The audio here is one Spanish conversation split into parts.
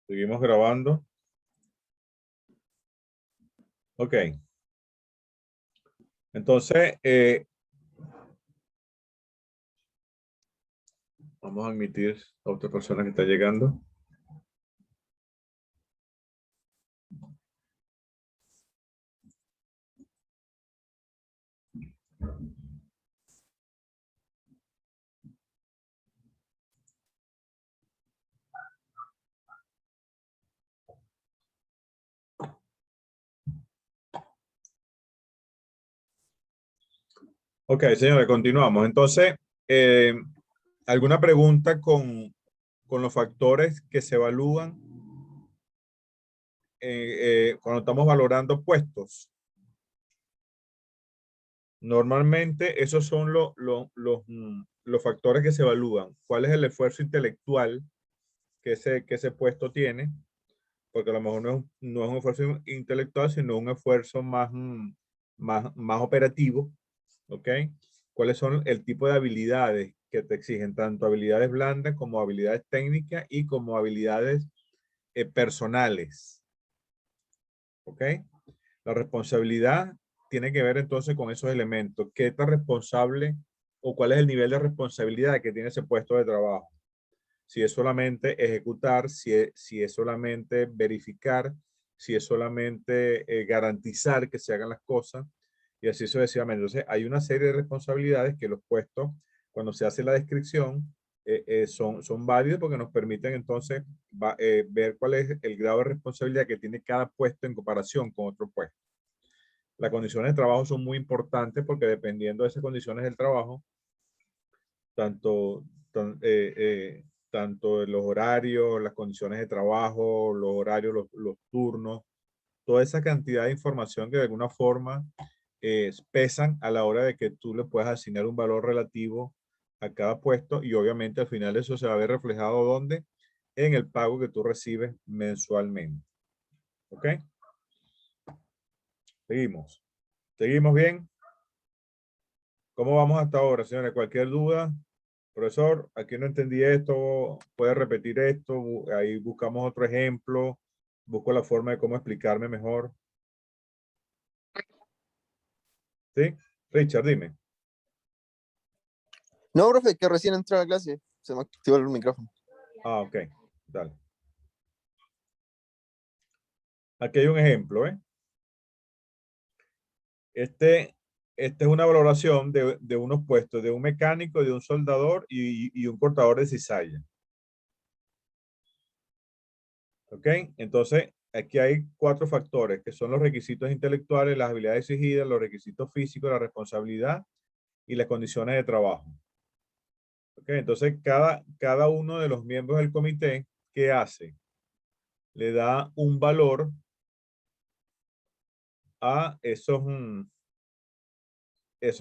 Seguimos grabando. Ok. Entonces, vamos a admitir a otra persona que está llegando. Ok, señores, continuamos. Entonces, ¿alguna pregunta con los factores que se evalúan cuando estamos valorando puestos? Normalmente esos son los factores que se evalúan. ¿Cuál es el esfuerzo intelectual que ese puesto tiene? Porque a lo mejor no es un esfuerzo intelectual, sino un esfuerzo más operativo. ¿Ok? ¿Cuáles son el tipo de habilidades que te exigen? Tanto habilidades blandas como habilidades técnicas y como habilidades personales. ¿Ok? La responsabilidad tiene que ver entonces con esos elementos. ¿Qué tan responsable o cuál es el nivel de responsabilidad que tiene ese puesto de trabajo? Si es solamente ejecutar, si es solamente verificar, si es solamente garantizar que se hagan las cosas y así sucesivamente. Entonces, hay una serie de responsabilidades que los puestos, cuando se hace la descripción, son válidos porque nos permiten entonces ver cuál es el grado de responsabilidad que tiene cada puesto en comparación con otro puesto. Las condiciones de trabajo son muy importantes porque dependiendo de esas condiciones del trabajo, tanto, tanto los horarios, las condiciones de trabajo, los horarios, los turnos, toda esa cantidad de información que de alguna forma pesan a la hora de que tú le puedas asignar un valor relativo a cada puesto y obviamente al final eso se va a ver reflejado ¿dónde? En el pago que tú recibes mensualmente. ¿Ok? Seguimos. ¿Seguimos bien? ¿Cómo vamos hasta ahora, señores? Cualquier duda, profesor, aquí no entendí esto, puede repetir esto, ahí buscamos otro ejemplo, busco la forma de cómo explicarme mejor. ¿Sí? Richard, dime. No, profe, que recién entré a la clase. Se me activó el micrófono. Ah, ok. Dale. Aquí hay un ejemplo, ¿eh? Este es una valoración de unos puestos, de un mecánico, de un soldador y un cortador de cizalla. ¿Ok? Entonces, aquí hay 4 factores, que son los requisitos intelectuales, las habilidades exigidas, los requisitos físicos, la responsabilidad y las condiciones de trabajo. ¿Ok? Entonces, cada uno de los miembros del comité, ¿qué hace? Le da un valor a esos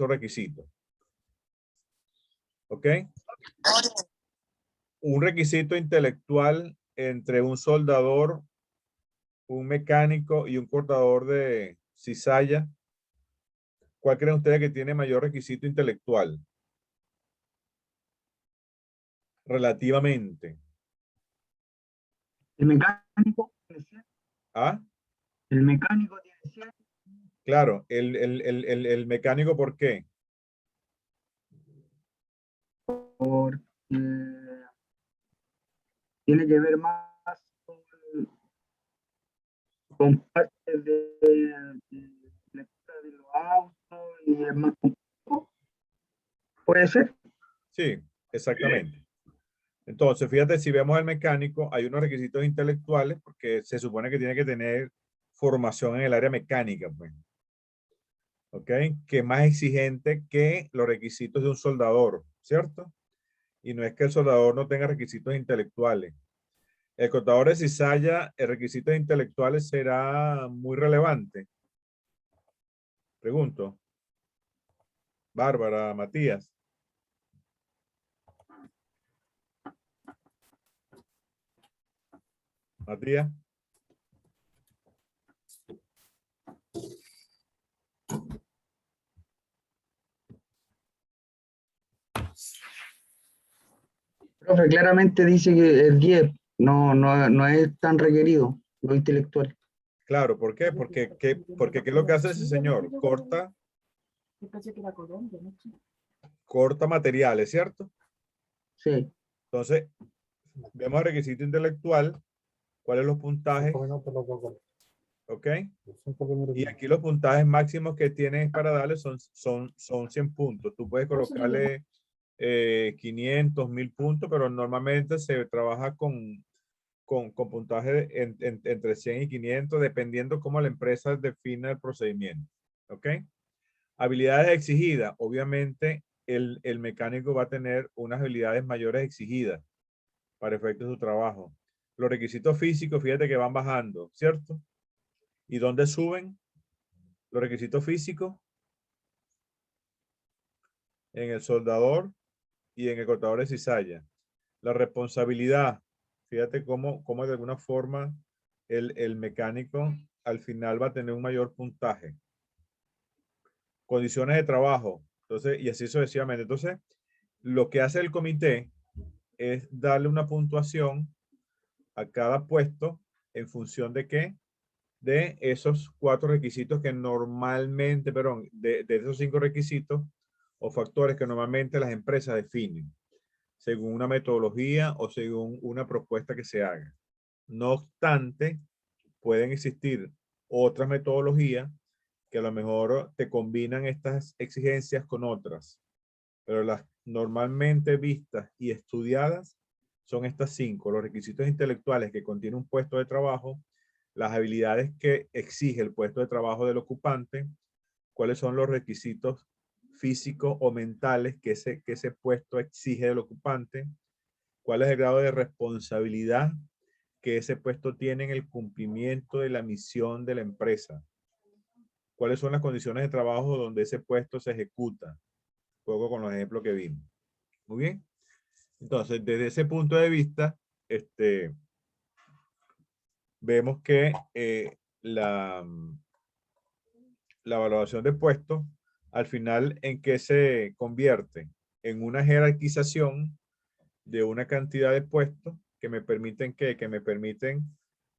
requisitos. ¿Ok? Un requisito intelectual entre un soldador, un mecánico y un cortador de cizalla. ¿Cuál creen ustedes que tiene mayor requisito intelectual? Relativamente. El mecánico tiene 100. ¿Ah? El mecánico tiene 100. Claro, el mecánico, ¿por qué? Porque tiene que ver más con partes de lectura de los autos y es más complejo. ¿Puede ser? Sí, exactamente. Entonces, fíjate, si vemos el mecánico, hay unos requisitos intelectuales porque se supone que tiene que tener formación en el área mecánica, pues. ¿Ok? Que es más exigente que los requisitos de un soldador, ¿cierto? Y no es que el soldador no tenga requisitos intelectuales. El cortador de cizalla, el requisitos intelectuales será muy relevante. Pregunto. Bárbara, Matías. Matías. Profe, claramente dice que es 10. no es tan requerido, lo intelectual. Claro, ¿por qué? Porque ¿qué es lo que hace ese señor? Corta materiales, ¿cierto? Sí. Entonces, vemos el requisito intelectual, cuáles son los puntajes, ¿ok? Y aquí los puntajes máximos que tienes para darle son 100 puntos. Tú puedes colocarle 500, 1000 puntos, pero normalmente se trabaja con puntaje entre 100 y 500, dependiendo cómo la empresa define el procedimiento, ¿ok? Habilidades exigidas. Obviamente, el mecánico va a tener unas habilidades mayores exigidas para efectos de su trabajo. Los requisitos físicos, fíjate que van bajando, ¿cierto? ¿Y dónde suben los requisitos físicos? En el soldador y en el cortador de cizalla. La responsabilidad, fíjate cómo de alguna forma el mecánico al final va a tener un mayor puntaje. Condiciones de trabajo, entonces, y así sucesivamente. Entonces, lo que hace el comité es darle una puntuación a cada puesto en función de qué, de esos 4 requisitos que normalmente, perdón, de esos 5 requisitos o factores que normalmente las empresas definen según una metodología o según una propuesta que se haga. No obstante, pueden existir otras metodologías que a lo mejor te combinan estas exigencias con otras, pero las normalmente vistas y estudiadas son estas 5: los requisitos intelectuales que contiene un puesto de trabajo, las habilidades que exige el puesto de trabajo del ocupante, cuáles son los requisitos físicos o mentales que ese puesto exige del ocupante, cuál es el grado de responsabilidad que ese puesto tiene en el cumplimiento de la misión de la empresa, cuáles son las condiciones de trabajo donde ese puesto se ejecuta, juego con los ejemplos que vimos. Muy bien. Entonces, desde ese punto de vista, vemos que la evaluación de puestos, al final, ¿en qué se convierte? En una jerarquización de una cantidad de puestos que me permiten que me permiten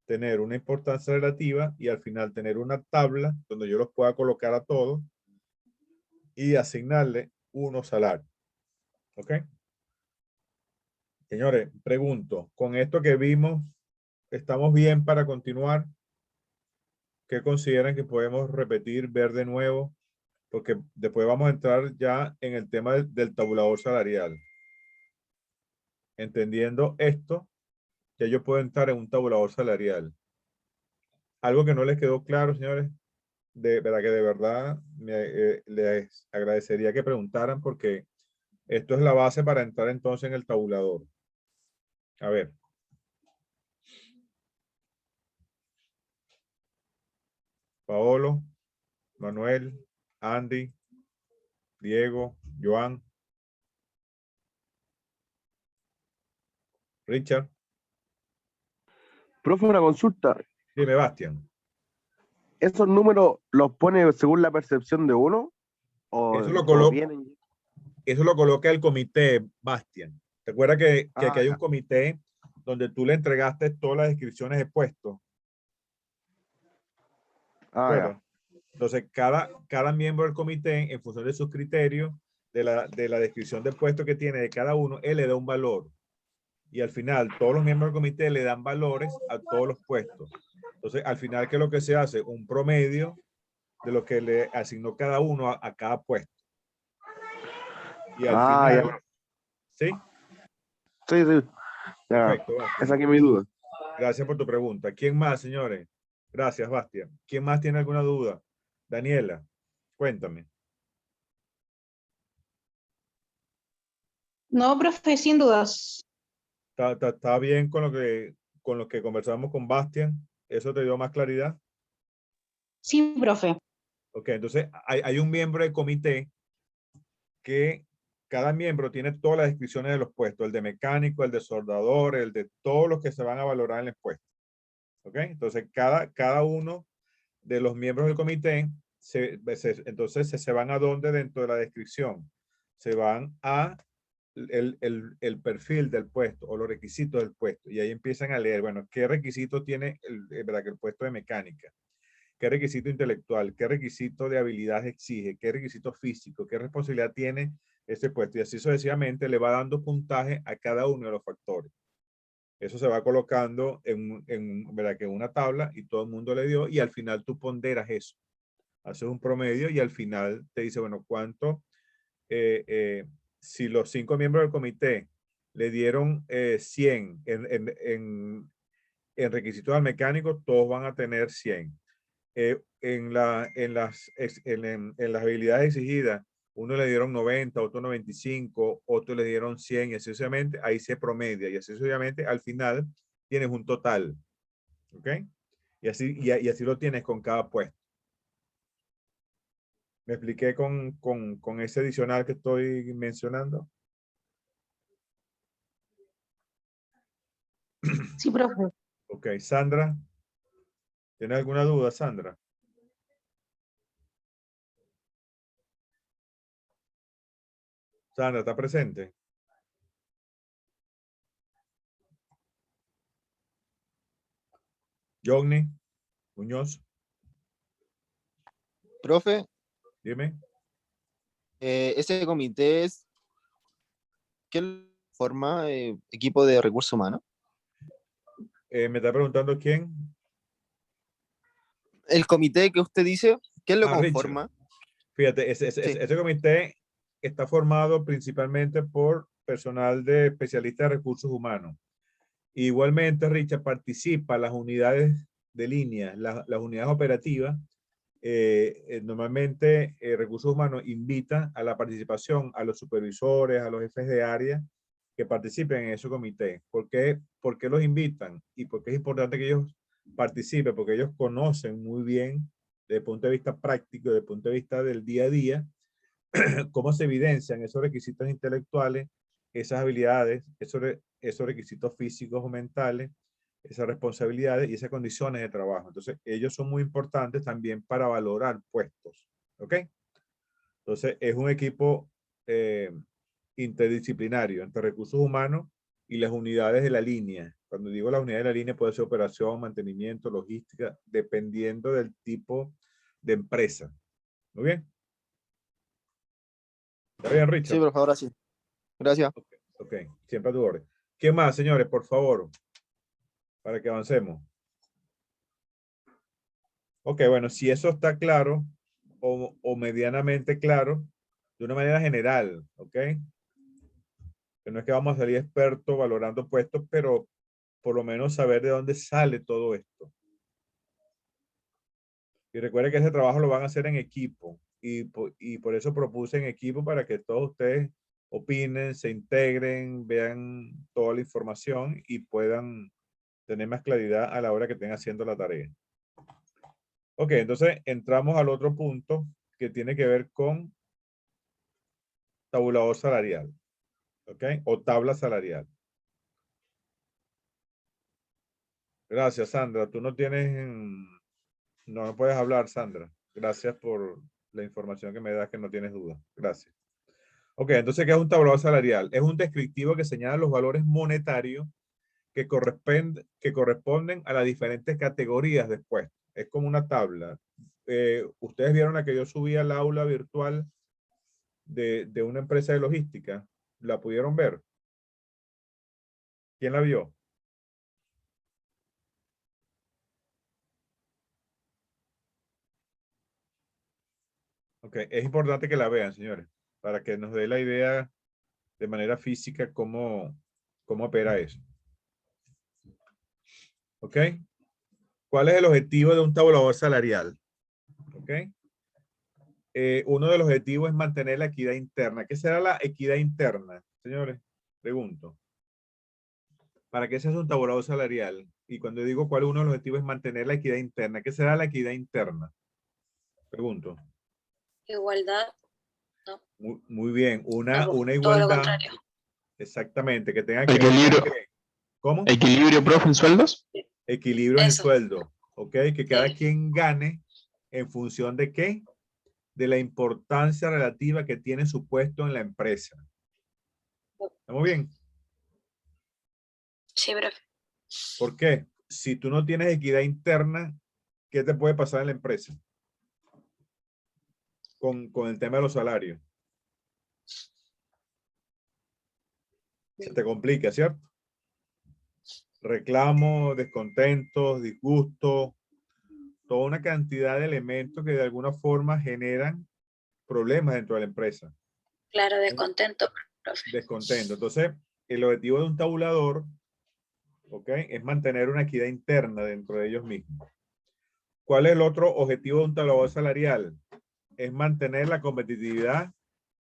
tener una importancia relativa y al final tener una tabla donde yo los pueda colocar a todos y asignarle unos salarios. ¿Ok? Señores, pregunto, con esto que vimos, ¿estamos bien para continuar? ¿Qué consideran que podemos repetir, ver de nuevo? Porque después vamos a entrar ya en el tema del tabulador salarial. Entendiendo esto, ya yo puedo entrar en un tabulador salarial. Algo que no les quedó claro, señores, de verdad les agradecería que preguntaran porque esto es la base para entrar entonces en el tabulador. A ver. Paolo, Manuel, Andy, Diego, Joan, Richard. Profe, una consulta. Dime, Bastian. ¿Esos números los pone según la percepción de uno? Eso lo, ¿O colo vienen? eso lo coloca el comité, Bastian. ¿Te que aquí hay un Ya. comité donde tú le entregaste todas las descripciones de puestos? Ya. Entonces, cada miembro del comité, en función de sus criterios, de la descripción del puesto que tiene de cada uno, él le da un valor. Y al final, todos los miembros del comité le dan valores a todos los puestos. Entonces, al final, ¿qué es lo que se hace? Un promedio de lo que le asignó cada uno a cada puesto. Y al final, Ya. ¿sí? Sí, sí. Ya. Perfecto, Bastian. Esa que es mi duda. Gracias por tu pregunta. ¿Quién más, señores? Gracias, Bastian. ¿Quién más tiene alguna duda? Daniela, cuéntame. No, profe, sin dudas. ¿Está bien con lo que conversamos con Bastian? ¿Eso te dio más claridad? Sí, profe. Ok, entonces hay un miembro del comité que cada miembro tiene todas las descripciones de los puestos, el de mecánico, el de soldador, el de todos los que se van a valorar en el puesto. Ok, entonces cada uno de los miembros del comité entonces se van a dónde dentro de la descripción. Se van a el perfil del puesto o los requisitos del puesto. Y ahí empiezan a leer, bueno, ¿qué requisito tiene ¿verdad? Que el puesto de mecánica? ¿Qué requisito intelectual? ¿Qué requisito de habilidad exige? ¿Qué requisito físico? ¿Qué responsabilidad tiene ese puesto? Y así sucesivamente le va dando puntaje a cada uno de los factores. Eso se va colocando ¿verdad? Que en una tabla y todo el mundo le dio y al final tú ponderas eso. Haces un promedio y al final te dice, bueno, ¿cuánto? Si los 5 miembros del comité le dieron 100 en requisitos al mecánico, todos van a tener 100. En las habilidades exigidas, uno le dieron 90, otro 95, otro le dieron 100 y así sucesivamente, ahí se promedia y así sucesivamente, al final tienes un total, ¿ok? Y así lo tienes con cada puesto. ¿Me expliqué con ese adicional que estoy mencionando? Sí, profe. Ok, Sandra. ¿Tiene alguna duda, Sandra? Sandra, ¿está presente? Johnny Muñoz, Profe, dime. ese comité es, ¿qué forma equipo de recursos humanos? Me está preguntando quién. El comité que usted dice, ¿quién lo Richard. conforma? Fíjate, Sí. ese comité está formado principalmente por personal de especialistas de recursos humanos. Igualmente, Richard, participa las unidades de línea, las unidades operativas. Normalmente, recursos humanos invita a la participación a los supervisores, a los jefes de área que participen en ese comité. ¿Por qué los invitan? Y por qué es importante que ellos participen, porque ellos conocen muy bien desde el punto de vista práctico, desde el punto de vista del día a día, cómo se evidencian esos requisitos intelectuales, esas habilidades, esos requisitos físicos o mentales, esas responsabilidades y esas condiciones de trabajo. Entonces, ellos son muy importantes también para valorar puestos. ¿Ok? Entonces, es un equipo interdisciplinario entre recursos humanos y las unidades de la línea. Cuando digo las unidades de la línea, puede ser operación, mantenimiento, logística, dependiendo del tipo de empresa. ¿Muy bien? ¿Está bien, Richard? Sí, por favor, así. Gracias. Ok, siempre a tu orden. ¿Qué más, señores, por favor? Para que avancemos. Ok, bueno, si eso está claro o medianamente claro, de una manera general, ¿ok? Que no es que vamos a salir expertos valorando puestos, pero por lo menos saber de dónde sale todo esto. Y recuerden que ese trabajo lo van a hacer en equipo y por eso propuse en equipo para que todos ustedes opinen, se integren, vean toda la información y puedan tener más claridad a la hora que estén haciendo la tarea. Ok, entonces entramos al otro punto que tiene que ver con tabulador salarial. Ok, o tabla salarial. Gracias, Sandra. Tú no tienes, no puedes hablar, Sandra. Gracias por la información que me das, que no tienes duda. Gracias. Ok, entonces, ¿qué es un tabulador salarial? Es un descriptivo que señala los valores monetarios que corresponden a las diferentes categorías de puestos. Es como una tabla. Ustedes vieron la que yo subí al aula virtual de una empresa de logística. ¿La pudieron ver? ¿Quién la vio? Ok, es importante que la vean, señores, para que nos dé la idea de manera física cómo opera eso. ¿Ok? ¿Cuál es el objetivo de un tabulador salarial? ¿Ok? Uno de los objetivos es mantener la equidad interna. ¿Qué será la equidad interna? Señores, pregunto. ¿Para qué se hace un tabulador salarial? Y cuando digo cuál es uno de los objetivos es mantener la equidad interna. ¿Qué será la equidad interna? Pregunto. Igualdad. No. Muy bien. Una Todo lo igualdad. contrario. Exactamente. Que tenga que ver con qué. ¿Cómo? Equilibrio, profe, en sueldos. Equilibrio en Eso. sueldo. ¿Ok? Que cada Sí. quien gane en función de qué? De la importancia relativa que tiene su puesto en la empresa. ¿Estamos bien? Sí, profe. ¿Por qué? Si tú no tienes equidad interna, ¿qué te puede pasar en la empresa? Con el tema de los salarios. Se te complica, ¿cierto? Reclamos, descontentos, disgustos, toda una cantidad de elementos que de alguna forma generan problemas dentro de la empresa. Claro, descontento, profe. Descontento. Entonces, el objetivo de un tabulador, ¿ok? Es mantener una equidad interna dentro de ellos mismos. ¿Cuál es el otro objetivo de un tabulador salarial? Es mantener la competitividad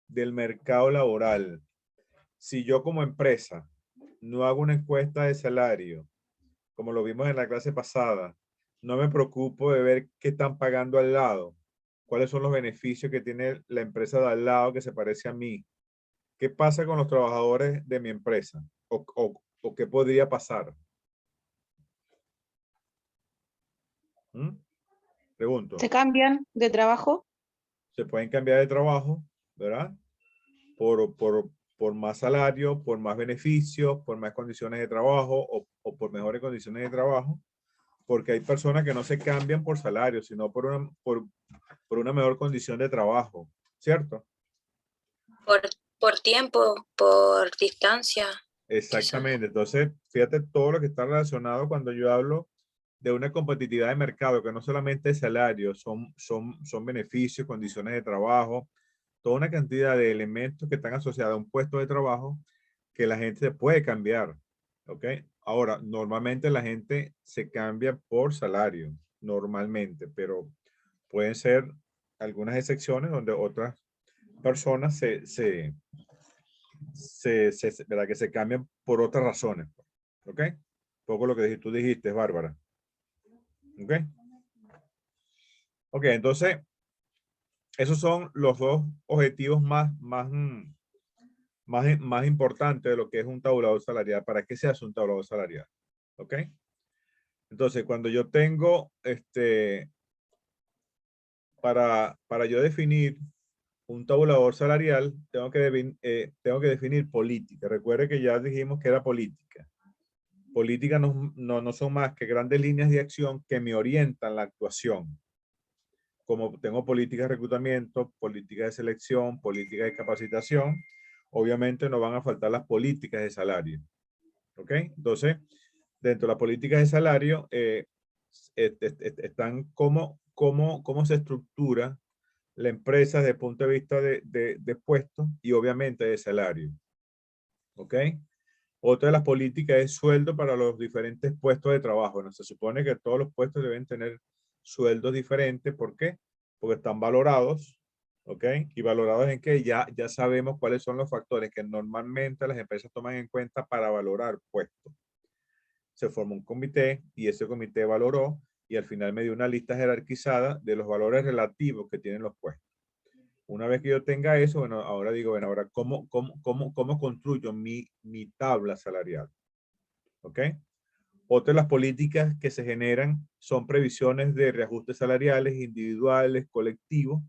del mercado laboral. Si yo como empresa no hago una encuesta de salario, como lo vimos en la clase pasada, no me preocupo de ver qué están pagando al lado, cuáles son los beneficios que tiene la empresa de al lado que se parece a mí, qué pasa con los trabajadores de mi empresa o qué podría pasar. ¿Mm? Pregunto. ¿Se cambian de trabajo? Se pueden cambiar de trabajo, ¿verdad? Por más salario, por más beneficios, por más condiciones de trabajo o por mejores condiciones de trabajo, porque hay personas que no se cambian por salario, sino por una mejor condición de trabajo, ¿cierto? Por tiempo, por distancia. Exactamente. Entonces, fíjate todo lo que está relacionado cuando yo hablo de una competitividad de mercado, que no solamente es salario, son beneficios, condiciones de trabajo, toda una cantidad de elementos que están asociados a un puesto de trabajo que la gente se puede cambiar. ¿Ok? Ahora, normalmente la gente se cambia por salario, normalmente, pero pueden ser algunas excepciones donde otras personas ¿verdad? Que se cambian por otras razones. ¿Ok? Poco lo que tú dijiste, Bárbara. ¿Ok? Ok, entonces, esos son los dos objetivos más importantes de lo que es un tabulador salarial. ¿Para qué se hace un tabulador salarial? ¿Ok? Entonces, cuando yo tengo, para yo definir un tabulador salarial, tengo que definir política. Recuerde que ya dijimos que era política. Política no son más que grandes líneas de acción que me orientan la actuación. Como tengo políticas de reclutamiento, políticas de selección, políticas de capacitación, obviamente no van a faltar las políticas de salario. ¿Ok? Entonces, dentro de las políticas de salario, están cómo se estructura la empresa desde el punto de vista de puestos y obviamente de salario. ¿Ok? Otra de las políticas es sueldo para los diferentes puestos de trabajo. Bueno, se supone que todos los puestos deben tener sueldos diferentes. ¿Por qué? Porque están valorados. ¿Ok? ¿Y valorados en qué? Ya sabemos cuáles son los factores que normalmente las empresas toman en cuenta para valorar puestos. Se formó un comité y ese comité valoró y al final me dio una lista jerarquizada de los valores relativos que tienen los puestos. Una vez que yo tenga eso, bueno, ahora digo, bueno, ahora, ¿cómo construyo mi tabla salarial? ¿Ok? Otra de las políticas que se generan son previsiones de reajustes salariales individuales, colectivos.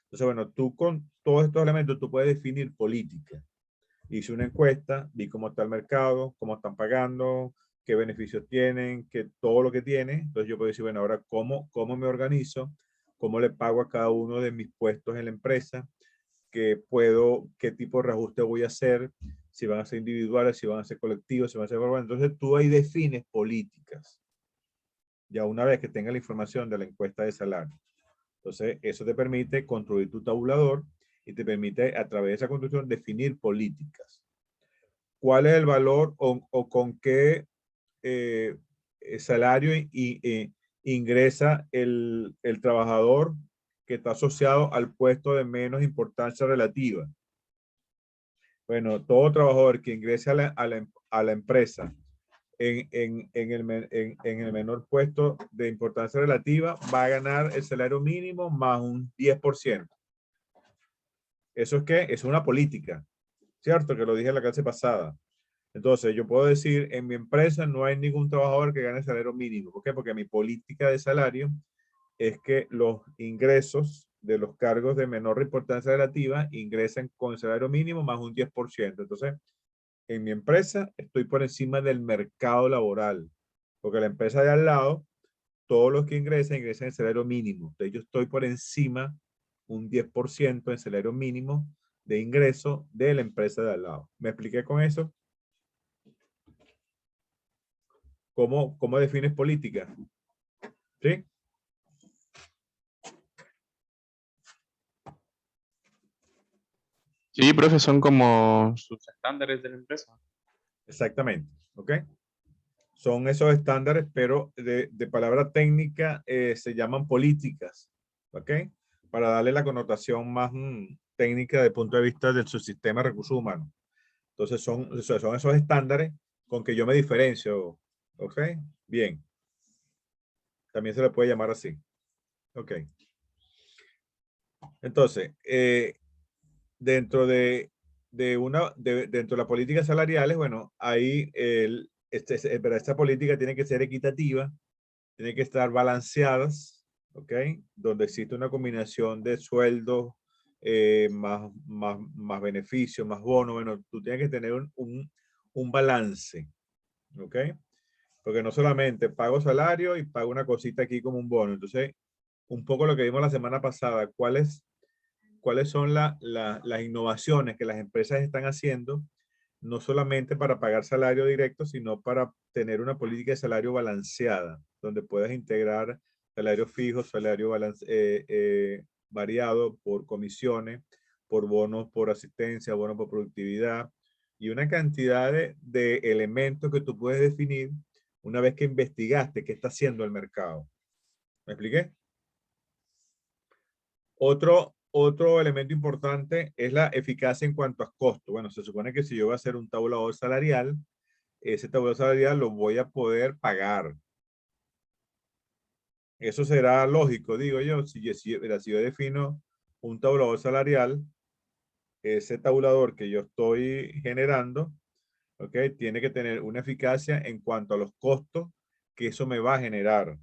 Entonces, bueno, tú con todos estos elementos, tú puedes definir políticas. Hice una encuesta, vi cómo está el mercado, cómo están pagando, qué beneficios tienen, todo lo que tiene. Entonces yo puedo decir, bueno, ahora cómo me organizo, cómo le pago a cada uno de mis puestos en la empresa, qué tipo de reajuste voy a hacer, si van a ser individuales, si van a ser colectivos, si van a ser globales. Entonces tú ahí defines políticas. Ya una vez que tengas la información de la encuesta de salario. Entonces eso te permite construir tu tabulador y te permite a través de esa construcción definir políticas. ¿Cuál es el valor o con qué salario ingresa el trabajador que está asociado al puesto de menos importancia relativa? Bueno, todo trabajador que ingrese a la empresa en el menor puesto de importancia relativa va a ganar el salario mínimo más un 10%. ¿Eso es qué? Es una política, ¿cierto? Que lo dije en la clase pasada. Entonces, yo puedo decir, en mi empresa no hay ningún trabajador que gane salario mínimo. ¿Por qué? Porque mi política de salario es que los ingresos de los cargos de menor importancia relativa ingresen con el salario mínimo más un 10%. Entonces, en mi empresa estoy por encima del mercado laboral, porque la empresa de al lado, todos los que ingresan en salario mínimo. Entonces yo estoy por encima un 10% en salario mínimo de ingreso de la empresa de al lado. ¿Me expliqué con eso? ¿Cómo defines política? ¿Sí? Sí, profe, son como sus estándares de la empresa. Exactamente. ¿Ok? Son esos estándares, pero de palabra técnica se llaman políticas. ¿Ok? Para darle la connotación más técnica desde el punto de vista del subsistema de recursos humanos. Entonces son esos estándares con que yo me diferencio. ¿Ok? Bien. También se le puede llamar así. Ok. Entonces, dentro dentro de las políticas salariales, bueno, ahí pero esta política tiene que ser equitativa, tiene que estar balanceadas, ¿ok? Donde existe una combinación de sueldos, más beneficios, más bonos. Bueno, tú tienes que tener un balance, ¿ok? Porque no solamente pago salario y pago una cosita aquí como un bono. Entonces, un poco lo que vimos la semana pasada, ¿cuáles son las innovaciones que las empresas están haciendo, no solamente para pagar salario directo, sino para tener una política de salario balanceada, donde puedas integrar salario fijo, salario variado por comisiones, por bonos por asistencia, bonos por productividad, y una cantidad de elementos que tú puedes definir una vez que investigaste qué está haciendo el mercado. ¿Me expliqué? Otro elemento importante es la eficacia en cuanto a costo. Bueno, se supone que si yo voy a hacer un tabulador salarial, ese tabulador salarial lo voy a poder pagar. Eso será lógico, digo yo. Si yo defino un tabulador salarial, ese tabulador que yo estoy generando, ¿ok? Tiene que tener una eficacia en cuanto a los costos que eso me va a generar.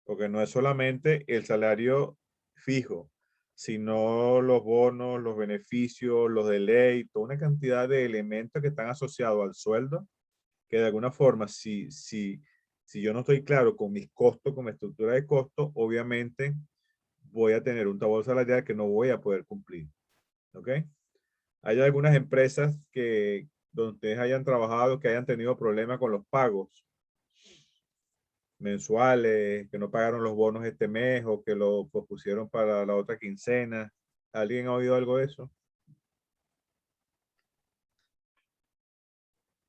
Porque no es solamente el salario fijo, sino los bonos, los beneficios, los de ley, toda una cantidad de elementos que están asociados al sueldo, que de alguna forma, si yo no estoy claro con mis costos, con mi estructura de costos, obviamente voy a tener un tabú salarial que no voy a poder cumplir. ¿Ok? Hay algunas empresas donde ustedes hayan trabajado, que hayan tenido problemas con los pagos mensuales, que no pagaron los bonos este mes o que lo pospusieron para la otra quincena. ¿Alguien ha oído algo de eso?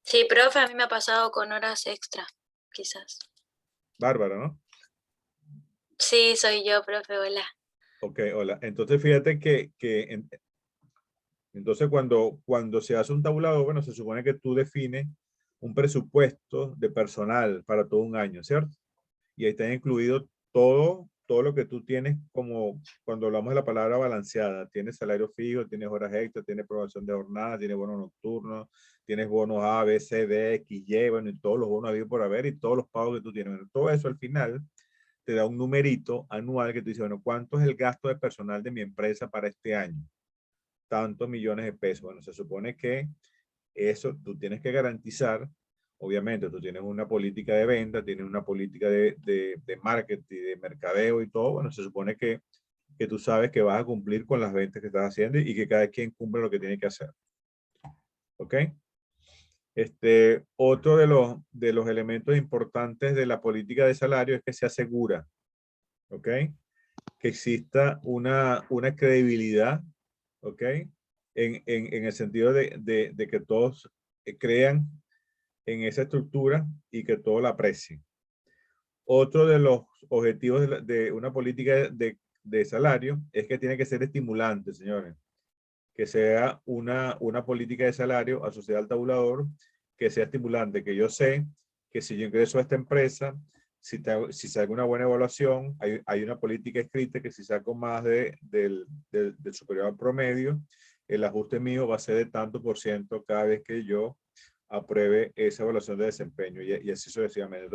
Sí, profe, a mí me ha pasado con horas extra, quizás. Bárbara, ¿no? Sí, soy yo, profe, hola. Ok, hola. Entonces fíjate entonces cuando se hace un tabulador, bueno, se supone que tú defines un presupuesto de personal para todo un año, ¿cierto? Y ahí está incluido todo lo que tú tienes, como cuando hablamos de la palabra balanceada. Tienes salario fijo, tienes horas extras, tienes promoción de jornada, tienes bonos nocturnos, tienes bonos A, B, C, D, X, Y, bueno, y todos los bonos habidos por haber y todos los pagos que tú tienes. Bueno, todo eso al final te da un numerito anual que tú dices, bueno, ¿cuánto es el gasto de personal de mi empresa para este año? Tantos millones de pesos. Bueno, se supone que eso tú tienes que garantizar. Obviamente, tú tienes una política de venta, tienes una política de marketing, de mercadeo y todo. Bueno, se supone que tú sabes que vas a cumplir con las ventas que estás haciendo y que cada quien cumple lo que tiene que hacer. ¿Ok? Otro de los elementos importantes de la política de salario es que se asegura, ¿ok? Que exista una credibilidad, ¿ok? En el sentido de que todos crean en esa estructura y que todos la aprecien. Otro de los objetivos de una política de salario es que tiene que ser estimulante, señores. Que sea una política de salario asociada al tabulador, que sea estimulante, que yo sé que si yo ingreso a esta empresa, si saco una buena evaluación, hay una política escrita que si saco más del superior al promedio, el ajuste mío va a ser de tanto por ciento cada vez que yo apruebe esa evaluación de desempeño y así sucesivamente.